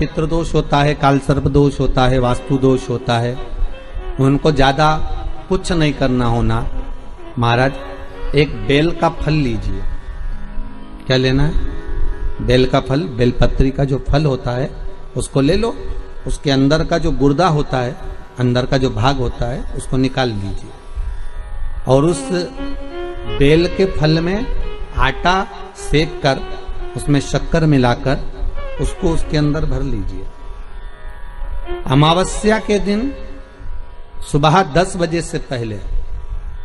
पितृदोष होता है, काल सर्प दोष होता है, वास्तु दोष होता है, उनको ज्यादा कुछ नहीं करना होना। महाराज एक बेल का फल लीजिए। क्या लेना है? बेल का फल, बेलपत्री का जो फल होता है उसको ले लो। उसके अंदर का जो गुर्दा होता है, अंदर का जो भाग होता है, उसको निकाल लीजिए और उस बेल के फल में आटा सेक कर उसमें शक्कर मिलाकर उसको उसके अंदर भर लीजिए। अमावस्या के दिन सुबह 10 बजे से पहले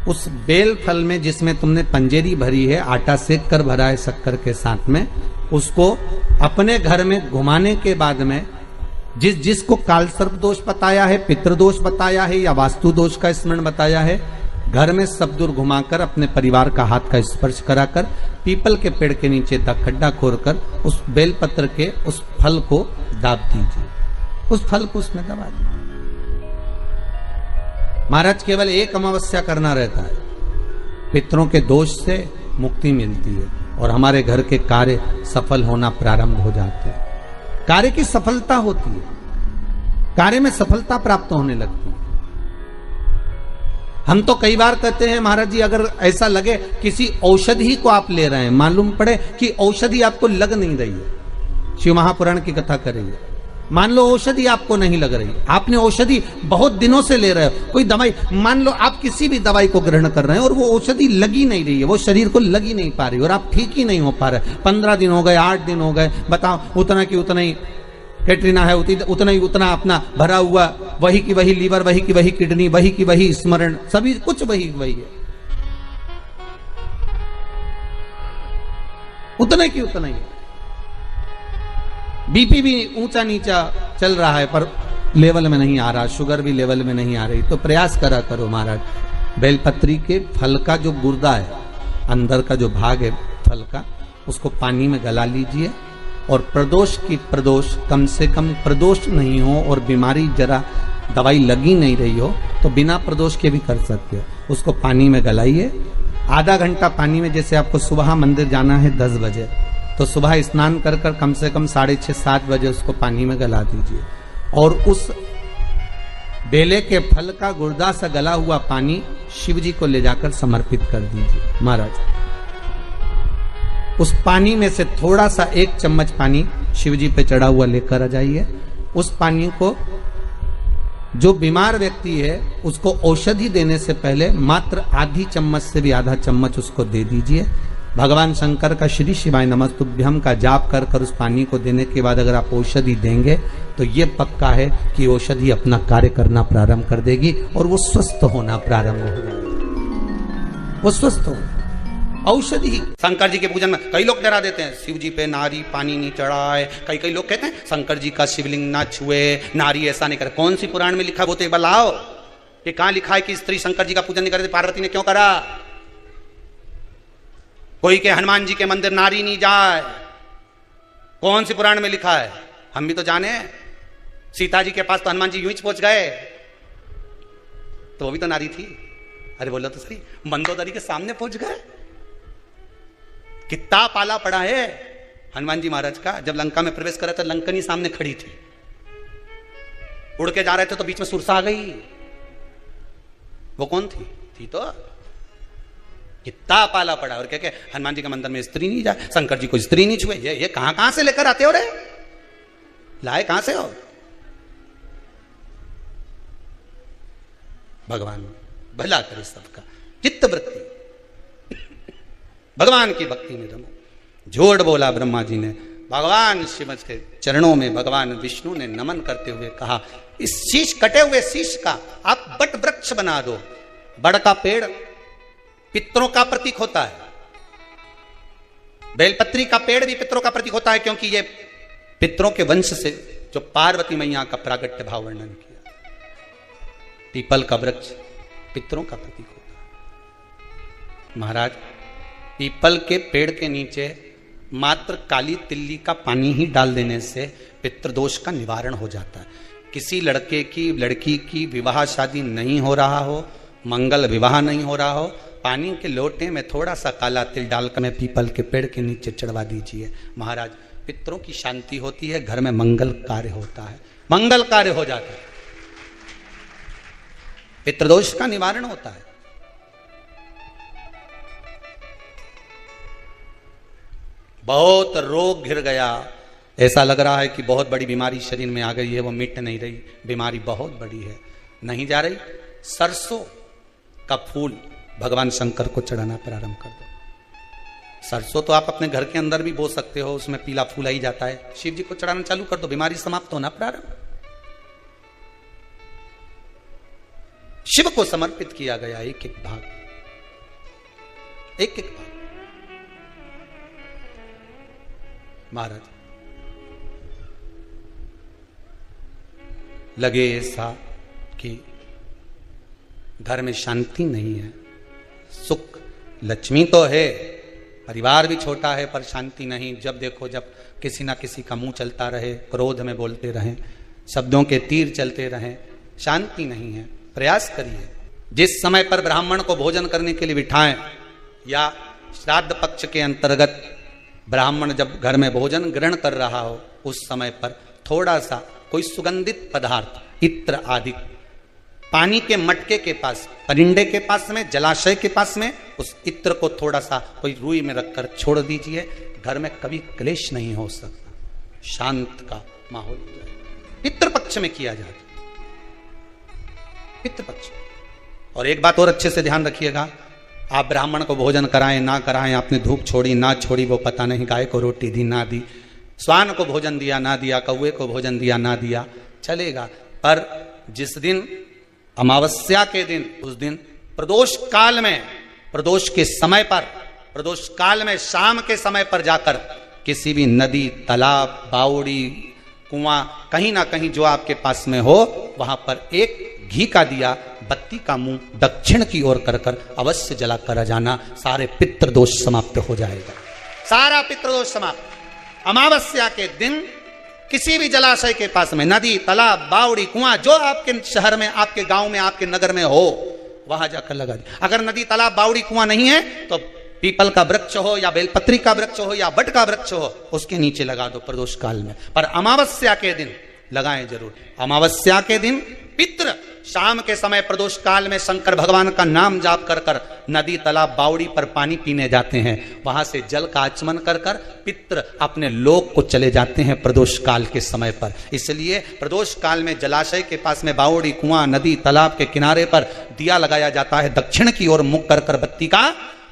उस बेल फल में जिसमें तुमने पंजेरी भरी है, आटा सेक कर भरा है शक्कर के साथ में, उसको अपने घर में घुमाने के बाद में जिसको काल सर्प दोष बताया है, पितृदोष बताया है या वास्तु दोष का स्मरण बताया है, घर में सब दूर घुमाकर अपने परिवार का हाथ का स्पर्श कराकर पीपल के पेड़ के नीचे तक खड्डा खोदकर उस बेलपत्र के उस फल को दाब दीजिए। उस फल को उसमें दबा दीजिए। महाराज केवल एक अमावस्या करना रहता है, पितरों के दोष से मुक्ति मिलती है और हमारे घर के कार्य सफल होना प्रारंभ हो जाते हैं। कार्य की सफलता होती है, कार्य में सफलता प्राप्त होने लगती है। हम तो कई बार कहते हैं महाराज जी, अगर ऐसा लगे किसी औषधि को आप ले रहे हैं, मालूम पड़े कि औषधि आपको लग नहीं रही है, शिव महापुराण की कथा करेंगे, मान लो औषधि आपको नहीं लग रही, आपने औषधि बहुत दिनों से ले रहे हो, कोई दवाई, मान लो आप किसी भी दवाई को ग्रहण कर रहे हैं और वो औषधि लगी नहीं रही है, वो शरीर को लगी नहीं पा रही और आप ठीक ही नहीं हो पा रहे, 15 दिन हो गए, 8 दिन हो गए, बताओ, उतना की उतना ही कैटरीना है, उतना ही उतना अपना भरा हुआ, वही की वही लीवर, वही की वही किडनी, वही की वही स्मरण, सभी कुछ वही वही है, उतना की उतना ही। बीपी भी ऊंचा नीचा चल रहा है पर लेवल में नहीं आ रहा, शुगर भी लेवल में नहीं आ रही, तो प्रयास करा करो महाराज, बेलपत्री के फल का जो गुर्दा है, अंदर का जो भाग है फल का, उसको पानी में गला लीजिए और प्रदोष की प्रदोष, कम से कम प्रदोष नहीं हो और बीमारी जरा दवाई लगी नहीं रही हो तो बिना प्रदोष के भी कर सकते हो, उसको पानी में गलाइए। आधा घंटा पानी में, जैसे आपको सुबह मंदिर जाना है 10 बजे, तो सुबह स्नान कर कर कम से कम 6:30-7 बजे उसको पानी में गला दीजिए और उस बेले के फल का गुर्दा सा गला हुआ पानी शिव जी को ले जाकर समर्पित कर दीजिए। महाराज उस पानी में से थोड़ा सा 1 चम्मच पानी शिव जी पे चढ़ा हुआ लेकर आ जाइए। उस पानी को जो बीमार व्यक्ति है उसको औषधि देने से पहले मात्र आधी चम्मच से भी आधा चम्मच उसको दे दीजिए। भगवान शंकर का श्री शिवाय नमस्तुभ्यम का जाप कर कर उस पानी को देने के बाद अगर आप औषधि देंगे तो ये पक्का है कि औषधि अपना कार्य करना प्रारंभ कर देगी और वो स्वस्थ होना प्रारंभ हो जाएगी, वो स्वस्थ हो। औषधि शंकर जी के पूजन में कई लोग डरा देते हैं, शिव जी पे नारी पानी नहीं चढ़ाए, कई लोग कहते हैं शंकर जी का शिवलिंग ना छुए, नारी ऐसा नहीं करे। कौन सी पुराण में लिखा है वो तो एक बार लाओ, ये कहां लिखा है कि स्त्री शंकर जी का पूजन नहीं करती, पार्वती ने क्यों करा? कोई के हनुमान जी के मंदिर नारी नहीं जाए, कौन सी पुराण में लिखा है? हम भी तो जाने, सीता जी के पास तो हनुमान जी यूं ही पहुंच गए, तो वो भी तो नारी थी। अरे बोलो तो सही, मंदोदरी के सामने पहुंच गए, कितना पाला पड़ा है हनुमान जी महाराज का। जब लंका में प्रवेश करा था लंकनी सामने खड़ी थी, उड़ के जा रहे थे तो बीच में सुरसा आ गई, वो कौन थी? थी तो कितना पाला पड़ा। और क्या हनुमान जी के मंदिर में स्त्री नहीं जाए, शंकर जी को स्त्री नहीं छुए, ये कहां से लेकर आते हो रे, लाए कहां से हो? भगवान भला करे सबका, चित्त वृत्ति भगवान की भक्ति में रमो। झूठ बोला ब्रह्मा जी ने, भगवान शिव के चरणों में भगवान विष्णु ने नमन करते हुए कहा, इस शीश, कटे हुए शीश का आप बट वृक्ष बना दो। बड़ का पेड़ पितरों का प्रतीक होता है, बेलपत्री का पेड़ भी पितरों का प्रतीक होता है, क्योंकि ये पितरों के वंश से जो पार्वती मैया का प्रागट्य भाव वर्णन किया। पीपल का वृक्ष पितरों का प्रतीक होता है। महाराज पीपल के पेड़ के नीचे मात्र काली तिल्ली का पानी ही डाल देने से पितृदोष का निवारण हो जाता है। किसी लड़के की लड़की की विवाह शादी नहीं हो रहा हो, मंगल विवाह नहीं हो रहा हो, पानी के लोटे में थोड़ा सा काला तिल डालकर में पीपल के पेड़ के नीचे चढ़वा दीजिए। महाराज पितरों की शांति होती है, घर में मंगल कार्य होता है, मंगल कार्य हो जाता है, पितृदोष का निवारण होता है। बहुत रोग घिर गया, ऐसा लग रहा है कि बहुत बड़ी बीमारी शरीर में आ गई है, वो मिट नहीं रही, बीमारी बहुत बड़ी है, नहीं जा रही। सरसों का फूल भगवान शंकर को चढ़ाना प्रारंभ कर दो। सरसों तो आप अपने घर के अंदर भी बो सकते हो, उसमें पीला फूल ही जाता है, शिव जी को चढ़ाना चालू कर दो, बीमारी समाप्त होना प्रारंभ। शिव को समर्पित किया गया एक एक भाग, एक एक भाग। महाराज लगे ऐसा कि घर में शांति नहीं है, सुख लक्ष्मी तो है, परिवार भी छोटा है पर शांति नहीं। जब देखो जब किसी ना किसी का मुंह चलता रहे, क्रोध में बोलते रहें, शब्दों के तीर चलते रहें, शांति नहीं है। प्रयास करिए, जिस समय पर ब्राह्मण को भोजन करने के लिए बिठाएं या श्राद्ध पक्ष के अंतर्गत ब्राह्मण जब घर में भोजन ग्रहण कर रहा हो, उस समय पर थोड़ा सा कोई सुगंधित पदार्थ, इत्र आदि, पानी के मटके के पास, परिंदे के पास में, जलाशय के पास में उस इत्र को थोड़ा सा कोई रुई में रखकर छोड़ दीजिए। घर में कभी क्लेश नहीं हो सकता, शांत का माहौल हो जाए। पितृपक्ष में किया जाता, पितृपक्ष। और एक बात और अच्छे से ध्यान रखिएगा, आप ब्राह्मण को भोजन कराएं ना कराएं, आपने धूप छोड़ी ना छोड़ी वो पता नहीं, गाय को रोटी दी ना दी, स्वान को भोजन दिया ना दिया, कौवे को भोजन दिया ना दिया, चलेगा। पर जिस दिन अमावस्या के दिन, उस दिन प्रदोष काल में, प्रदोष के समय पर, प्रदोष काल में शाम के समय पर जाकर किसी भी नदी, तालाब, बावड़ी, कुआं, कहीं ना कहीं जो आपके पास में हो, वहां पर एक घी का दिया, बत्ती का मुंह दक्षिण की ओर कर कर अवश्य जला कर जाना, सारे पितृदोष समाप्त हो जाएगा, सारा पितृदोष समाप्त। अमावस्या के दिन किसी भी जलाशय के पास में, नदी, तालाब, बावड़ी, कुआं, जो आपके शहर में, आपके गांव में, आपके नगर में हो, वहां जाकर लगा दे। अगर नदी, तालाब, बावड़ी, कुआं नहीं है तो पीपल का वृक्ष हो या बेलपत्री का वृक्ष हो या बट का वृक्ष हो, उसके नीचे लगा दो प्रदोष काल में। पर अमावस्या के दिन लगाएं जरूर। अमावस्या के दिन पितृ शाम के समय प्रदोष काल में शंकर भगवान का नाम जाप कर कर नदी, तालाब, बावड़ी पर पानी पीने जाते हैं, वहां से जल का आचमन कर कर पितृ अपने लोक को चले जाते हैं प्रदोष काल के समय पर। इसलिए प्रदोष काल में जलाशय के पास में, बावड़ी, कुआं, नदी, तालाब के किनारे पर दिया लगाया जाता है दक्षिण की ओर मुख कर कर बत्ती का,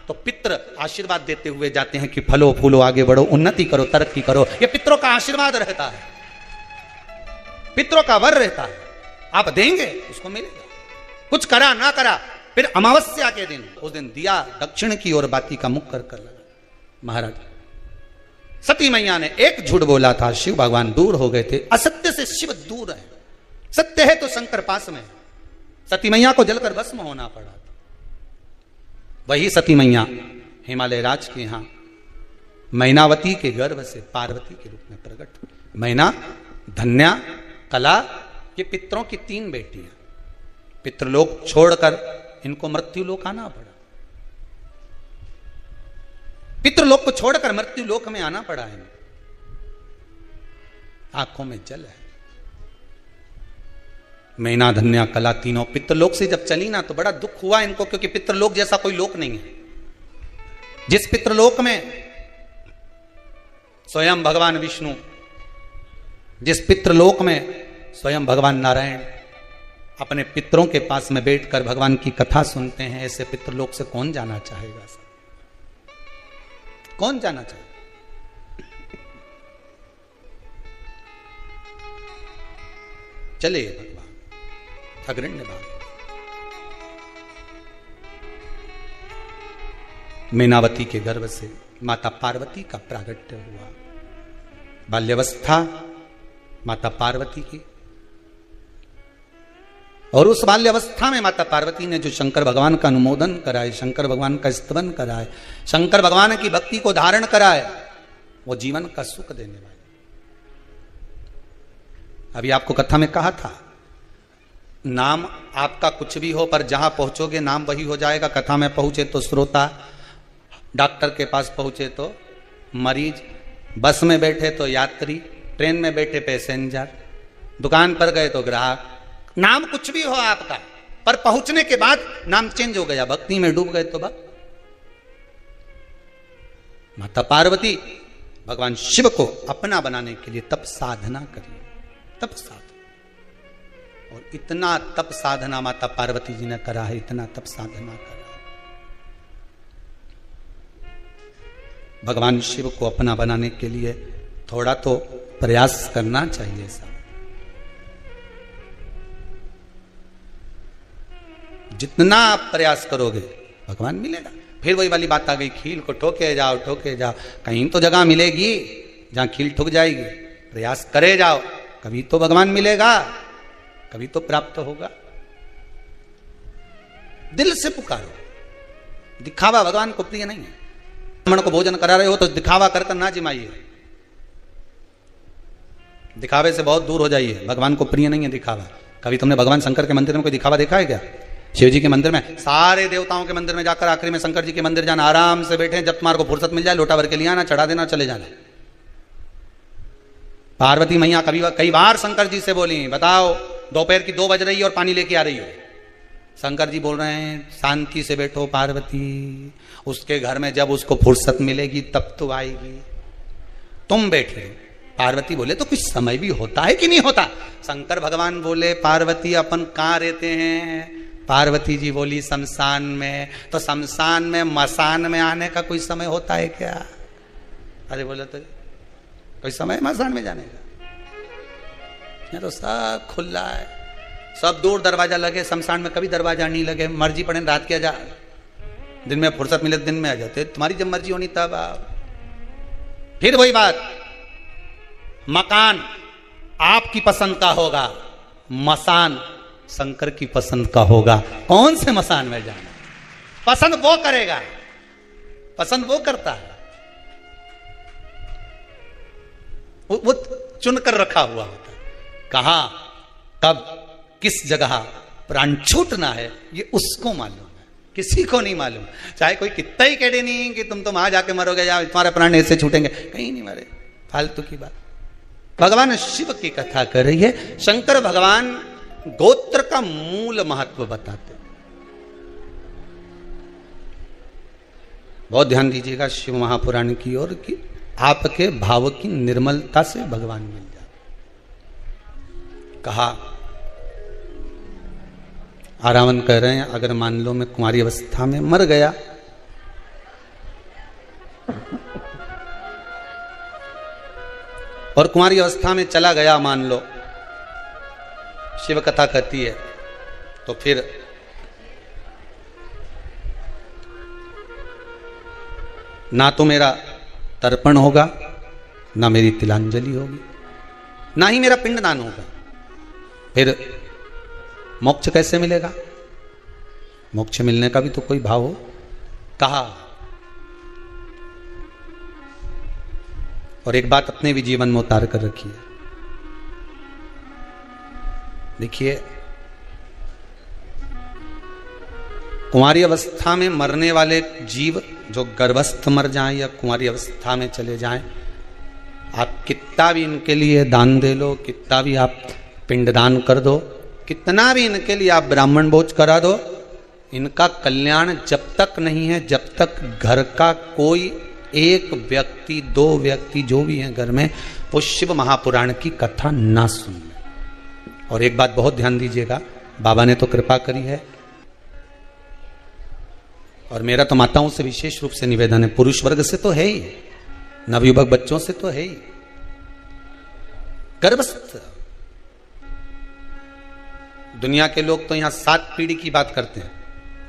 तो पितृ आशीर्वाद देते हुए जाते हैं कि फलो फूलो, आगे बढ़ो, उन्नति करो, तरक्की करो। ये पितरों का आशीर्वाद रहता है, पितरों का वर रहता है, आप देंगे उसको मिलेगा, कुछ करा ना करा। फिर अमावस्या के दिन, उस दिन दिया दक्षिण की ओर बाती का मुख कर कर लगा। महाराज सती मैया ने एक झूठ बोला था, शिव भगवान दूर हो गए थे। असत्य से शिव दूर है, सत्य है तो शंकर पास में। सती मैया को जलकर भस्म होना पड़ा था। वही सती मैया हिमालय राज के यहां मैनावती के गर्भ से पार्वती के रूप में प्रकट। मैना, धन्या, कला, ये पितरों की 3 बेटियां। पितृलोक छोड़कर इनको मृत्युलोक आना पड़ा, पितृलोक को छोड़कर मृत्युलोक में आना पड़ा है। आंखों में जल है। मैना, धन्या, कला तीनों पितृलोक से जब चली ना तो बड़ा दुख हुआ इनको, क्योंकि पितृलोक जैसा कोई लोक नहीं है। जिस पितृलोक में स्वयं भगवान विष्णु, जिस पितृलोक में स्वयं भगवान नारायण अपने पितरों के पास में बैठकर भगवान की कथा सुनते हैं, ऐसे पितृलोक से कौन जाना चाहेगा? कौन जाना चाहेगा? चले भगवान अग्रण्य भाग। मैनावती के गर्भ से माता पार्वती का प्रागट्य हुआ। बाल्यावस्था माता पार्वती की, और उस बाल्यावस्था में माता पार्वती ने जो शंकर भगवान का अनुमोदन कराए, शंकर भगवान का स्तवन कराए, शंकर भगवान की भक्ति को धारण कराए, वो जीवन का सुख देने वाले। अभी आपको कथा में कहा था, नाम आपका कुछ भी हो पर जहां पहुंचोगे नाम वही हो जाएगा। कथा में पहुंचे तो श्रोता, डॉक्टर के पास पहुंचे तो मरीज, बस में बैठे तो यात्री, ट्रेन में बैठे पैसेंजर, दुकान पर गए तो ग्राहक। नाम कुछ भी हो आपका, पर पहुंचने के बाद नाम चेंज हो गया, भक्ति में डूब गए तो भक्त। माता पार्वती भगवान शिव को अपना बनाने के लिए तप साधना करी, तप साधना। और इतना तप साधना माता पार्वती जी ने करा है, इतना तप साधना करा। भगवान शिव को अपना बनाने के लिए थोड़ा तो प्रयास करना चाहिए साहब। जितना आप प्रयास करोगे भगवान मिलेगा। फिर वही वाली बात आ गई, खील को ठोके जाओ ठोके जाओ, कहीं तो जगह मिलेगी जहां खील ठुक जाएगी। प्रयास करे जाओ, कभी तो भगवान मिलेगा, कभी तो प्राप्त होगा। दिल से पुकारो। दिखावा भगवान को प्रिय नहीं है। ब्राह्मण को भोजन करा रहे हो तो दिखावा कर कर ना जिमाइए, दिखावे से बहुत दूर हो जाइए। भगवान को प्रिय नहीं है दिखावा। कभी तुमने भगवान शंकर के मंदिर में कोई दिखावा देखा है क्या? शिव जी के मंदिर में, सारे देवताओं के मंदिर में जाकर आखिरी में शंकर जी के मंदिर जाना, आराम से बैठे, जब तुम्हारे को फुर्सत मिल जाए लोटा भर के लिया ना, चढ़ा देना, चले जाना। पार्वती मैया कई बार शंकर जी से बोली, बताओ दोपहर की 2 बज रही है और पानी लेके आ रही हो। शंकर जी बोल रहे हैं शांति से बैठो पार्वती, उसके घर में जब उसको फुर्सत मिलेगी तब तो आएगी, तुम बैठे। पार्वती बोले तो कुछ समय भी होता है कि नहीं होता? शंकर भगवान बोले पार्वती अपन कहाँ रहते हैं? पार्वती जी बोली शमशान में। तो शमशान में मसान में आने का कोई समय होता है क्या? अरे बोले तो कोई समय मसान में जाने का? ये तो सब खुला है, सब दूर दरवाजा लगे। शमशान में कभी दरवाजा नहीं लगे, मर्जी पड़े रात के आ जा, दिन में फुर्सत मिले दिन में आ जाते, तुम्हारी जब मर्जी होनी तब आओ। फिर वही बात, मकान आपकी पसंद का होगा, मसान शंकर की पसंद का होगा। कौन से मसान में जाना पसंद वो करेगा, पसंद वो करता है, वो चुनकर रखा हुआ होता है। कहां कब किस जगह प्राण छूटना है ये उसको मालूम है, किसी को नहीं मालूम। चाहे कोई कितना ही कह दे नहीं कि तुम तो वहां जाके मरोगे या तुम्हारे प्राण ऐसे छूटेंगे, कहीं नहीं मरे, फालतू की बात। भगवान शिव की कथा कर रही है। शंकर भगवान गोत्र का मूल महत्व बताते। बहुत ध्यान दीजिएगा शिव महापुराण की ओर, कि आपके भाव की निर्मलता से भगवान मिल जाए। कहा रावण कह रहे हैं अगर मान लो मैं कुंवारी अवस्था में मर गया और कुंवारी अवस्था में चला गया, मान लो, शिव कथा कहती है, तो फिर ना तो मेरा तर्पण होगा, ना मेरी तिलांजलि होगी, ना ही मेरा पिंडदान होगा। फिर मोक्ष कैसे मिलेगा? मोक्ष मिलने का भी तो कोई भाव हो। कहा, और एक बात अपने भी जीवन में उतार कर रखिए। देखिए, कुंवारी अवस्था में मरने वाले जीव जो गर्भस्थ मर जाएं या कुंवारी अवस्था में चले जाएं, आप कितना भी इनके लिए दान दे लो, कितना भी आप पिंडदान कर दो, कितना भी इनके लिए आप ब्राह्मण भोज करा दो, इनका कल्याण जब तक नहीं है जब तक घर का कोई एक व्यक्ति, 2 व्यक्ति जो भी हैं घर में, वो शिव महापुराण की कथा ना सुन ले। और एक बात बहुत ध्यान दीजिएगा, बाबा ने तो कृपा करी है, और मेरा तो माताओं से विशेष रूप से निवेदन है, पुरुष वर्ग से तो है ही, नवयुवक बच्चों से तो है ही, गर्भस्थ दुनिया के लोग तो यहां 7 पीढ़ी की बात करते हैं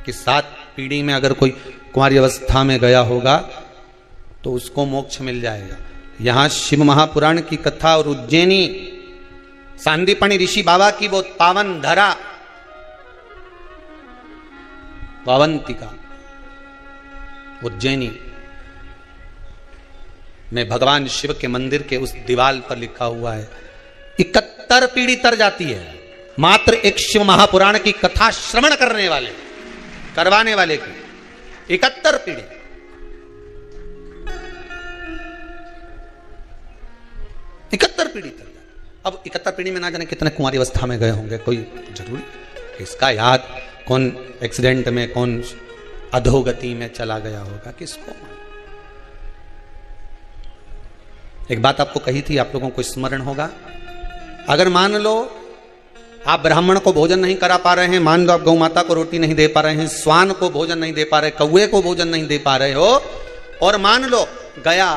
कि 7 पीढ़ी में अगर कोई कुंवारी अवस्था में गया होगा तो उसको मोक्ष मिल जाएगा। यहां शिव महापुराण की कथा और उज्जैनी सांदीपनी ऋषि बाबा की वो पावन धरा पावंतिका उज्जैनी में भगवान शिव के मंदिर के उस दीवाल पर लिखा हुआ है, 71 पीढ़ी तर जाती है मात्र एक शिव महापुराण की कथा श्रवण करने वाले, करवाने वाले की 71 पीढ़ी। पीढ़ी तक। अब 71 पीढ़ी में ना जाने कितने कुंवारी अवस्था में गए होंगे, कोई जरूरी इसका याद कौन एक्सीडेंट में, कौन अधोगति में चला गया होगा, किसको। एक बात आपको कही थी, आप लोगों को स्मरण होगा, अगर मान लो आप ब्राह्मण को भोजन नहीं करा पा रहे हैं, मान लो आप गौ माता को रोटी नहीं दे पा रहे हैं, स्वान को भोजन नहीं दे पा रहे, कौवे को भोजन नहीं दे पा रहे हो, और मान लो गया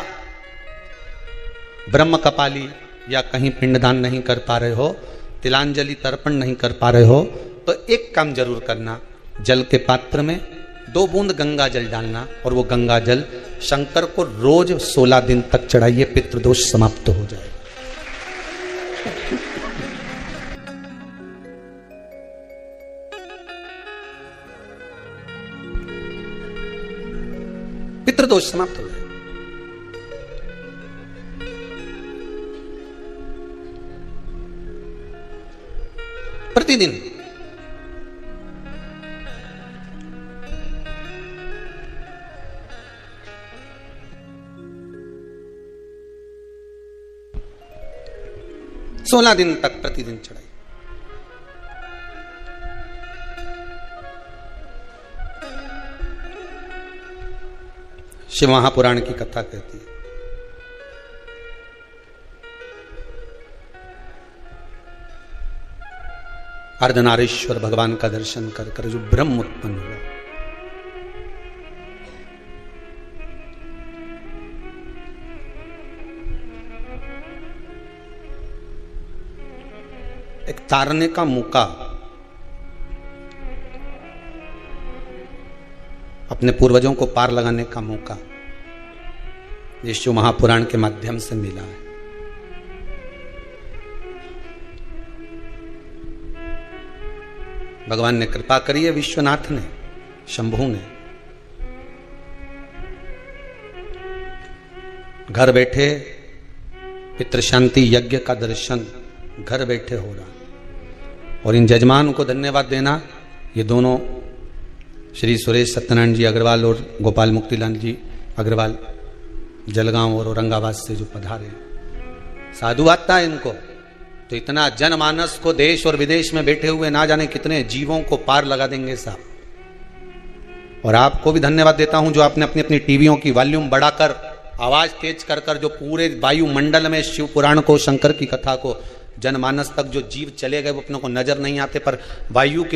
ब्रह्म कपाली या कहीं पिंडदान नहीं कर पा रहे हो, तिलांजलि तर्पण नहीं कर पा रहे हो, तो एक काम जरूर करना, जल के पात्र में 2 बूंद गंगा जल डालना और वो गंगा जल शंकर को रोज 16 दिन तक चढ़ाइए, पितृदोष समाप्त हो जाएगा। पितृदोष समाप्त हो जाएगा। प्रतिदिन सोलह दिन तक प्रतिदिन चढ़ाई। शिव महापुराण की कथा कहती है, अर्धनारीश्वर भगवान का दर्शन कर कर जो ब्रह्म उत्पन्न हुआ, एक तारने का मौका अपने पूर्वजों को पार लगाने का मौका ये शिव महापुराण के माध्यम से मिला है। भगवान ने कृपा करी है, विश्वनाथ ने, शंभु ने, घर बैठे पितृशांति यज्ञ का दर्शन घर बैठे हो रहा। और इन जजमान को धन्यवाद देना, ये दोनों श्री सुरेश सत्यनारायण जी अग्रवाल और गोपाल मुक्तिलाल जी अग्रवाल जलगांव और औरंगाबाद से जो पधारे, साधुवाद था इनको, तो इतना जनमानस को देश और विदेश में बैठे हुए ना जाने कितने जीवों को पार लगा देंगे साहब। और आपको भी धन्यवाद देता हूं जो आपने अपनी अपनी टीवियों की वॉल्यूम बढ़ाकर, आवाज तेज कर कर जो पूरे वायुमंडल में शिव पुराण को, शंकर की कथा को जनमानस तक जो जीव चले गए वो अपने को नजर नहीं आते, पर वायु के